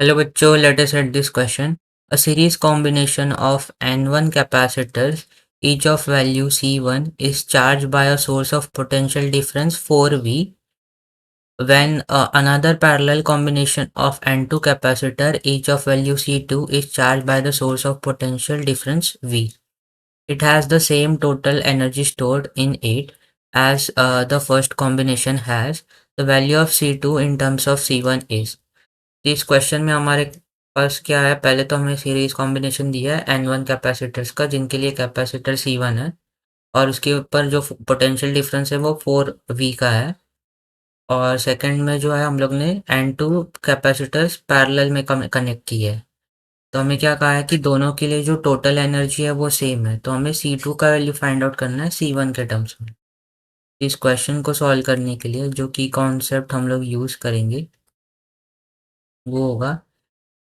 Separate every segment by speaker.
Speaker 1: Hello bachcho, let us set this question. A series combination of N1 capacitors, each of value C1, is charged by a source of potential difference 4V when another parallel combination of N2 capacitor, each of value C2, is charged by the source of potential difference V. It has the same total energy stored in it as the first combination has. The value of C2 in terms of C1 is. इस question में हमारे पास क्या है, पहले तो हमें series combination दिया है N1 कैपेसिटर्स का जिनके लिए कैपेसिटर C1 है और उसके ऊपर जो पोटेंशियल डिफरेंस है वो 4V का है। और सेकंड में जो है हम लोग ने N2 कैपेसिटर्स पैरेलल में कनेक्ट की है। तो हमें क्या कहा है कि दोनों के लिए जो टोटल एनर्जी है वो सेम है, तो हमें C2 का वैल्यू फाइंड आउट करना है C1 के टर्म्स में। इस क्वेश्चन को सॉल्व करने के लिए जो की कॉन्सेप्ट हम लोग यूज़ करेंगे वो होगा,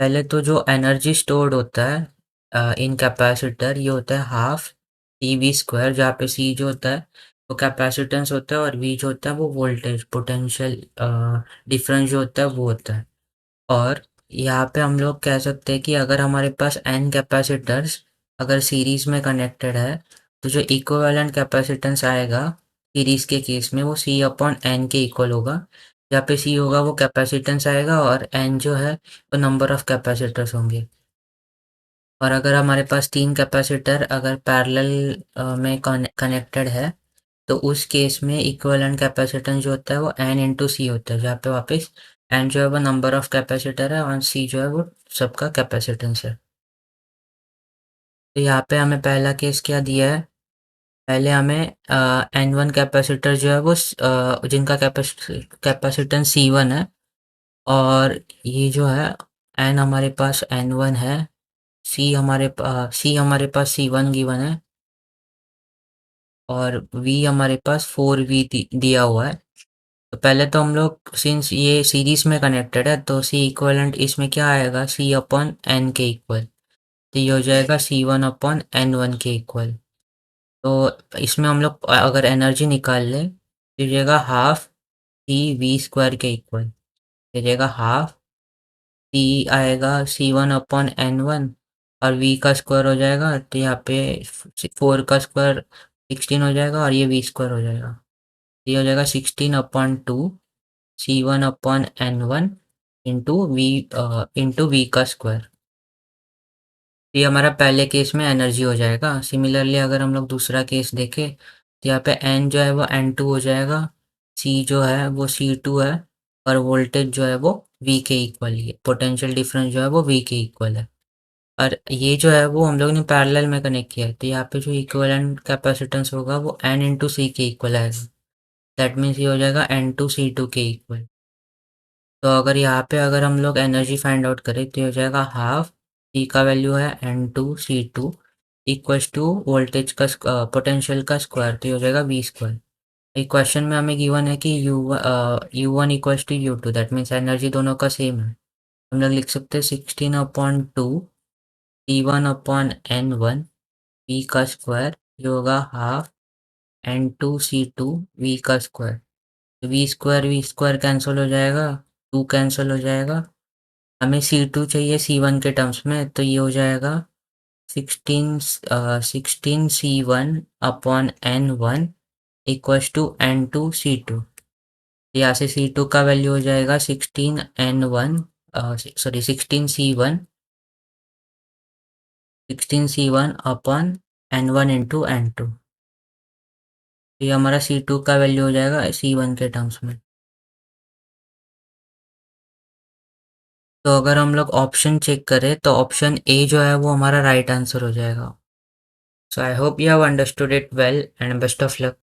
Speaker 1: पहले तो जो एनर्जी स्टोर्ड होता है इन कैपेसिटर ये होता है हाफ सी वी स्क्वायर, जहाँ पे सी जो होता है वो कैपेसिटेंस होता है और वी जो होता है वो वोल्टेज पोटेंशियल डिफरेंस जो होता है वो होता है। और यहाँ पे हम लोग कह सकते हैं कि अगर हमारे पास एन कैपेसिटर्स अगर सीरीज में कनेक्टेड है तो जो इक्विवेलेंट कैपेसिटेंस आएगा सीरीज के केस में वो सी अपॉन एन के इक्वल होगा। जहाँ पे सी होगा वो कैपेसिटेंस आएगा और एन जो है वो नंबर ऑफ कैपेसिटर्स होंगे। और अगर हमारे पास तीन कैपेसिटर अगर पैरेलल में कनेक्टेड है तो उस केस में इक्विवेलेंट कैपेसिटेंस जो होता है वो एन इंटू सी होता है, जहाँ पे वापस एन जो है वो नंबर ऑफ कैपेसिटर है और सी जो है वो सबका कैपेसिटेंस है। तो यहाँ पे हमें पहला केस क्या दिया है, पहले हमें एन वन कैपेसिटर जो है वो जिनका कैपेसिटेंस सी वन है और ये जो है एन हमारे पास एन वन है, सी हमारे पास सी वन गिवन है और वी हमारे पास 4V दिया हुआ है। तो पहले तो हम लोग सिंस ये सीरीज में कनेक्टेड है तो सी इक्वलेंट इसमें क्या आएगा सी अपॉन एन के इक्वल, तो ये हो जाएगा सी वन अपॉन एन वन के इक्वल। तो इसमें हम लोग अगर एनर्जी निकाल लें तो ये जाएगा हाफ सी वी स्क्वायर के इक्वल, ये जाएगा हाफ सी आएगा सी वन अपॉन एन वन और वी का स्क्वायर हो जाएगा, तो यहाँ पे 4 का स्क्वायर 16 हो जाएगा और ये वी स्क्वायर हो जाएगा, ये हो जाएगा 16/2 C1 upon N1 into V का स्क्वायर। ये हमारा पहले केस में एनर्जी हो जाएगा। सिमिलरली अगर हम लोग दूसरा केस देखें तो यहाँ पे N जो है वो N2 हो जाएगा, C जो है वो C2 है और वोल्टेज जो है वो V के इक्वल ही है, पोटेंशियल डिफरेंस जो है वो V के इक्वल है। और ये जो है वो हम लोग ने पैरेलल में कनेक्ट किया है, तो यहाँ पे जो इक्विवेलेंट कैपेसिटेंस होगा वो N इंटू सी के इक्वल आएगा। दैट मीन्स ये हो जाएगा N2C2 के इक्वल। तो अगर यहाँ पे अगर हम लोग एनर्जी फाइंड आउट करें तो ये हो जाएगा हाफ सी का वैल्यू है N2C2 इक्वल्स टू वोल्टेज का पोटेंशियल का स्क्वायर, तो ये हो जाएगा वी स्क्वायर। इक्वेशन में हमें गिवन है कि U1 equals to U2, that means energy दोनों का सेम है। हम लोग लिख सकते हैं 16/2 C1/N1 वी का स्क्वायर, ये होगा हाफ N2C2 वी का स्क्वायर। वी स्क्वायर कैंसिल हो जाएगा, टू कैंसिल हो जाएगा, हमें C2 चाहिए C1 के टर्म्स में, तो ये हो जाएगा 16 C1/N1 इक्वल्स टू N2C2। यहाँ से C2 का वैल्यू हो जाएगा 16 N1 इंटू N2। ये हमारा C2 का वैल्यू हो जाएगा C1 के टर्म्स में। तो अगर हम लोग ऑप्शन चेक करें तो ऑप्शन ए जो है वो हमारा राइट आंसर हो जाएगा। So I hope you have understood it well and best of luck.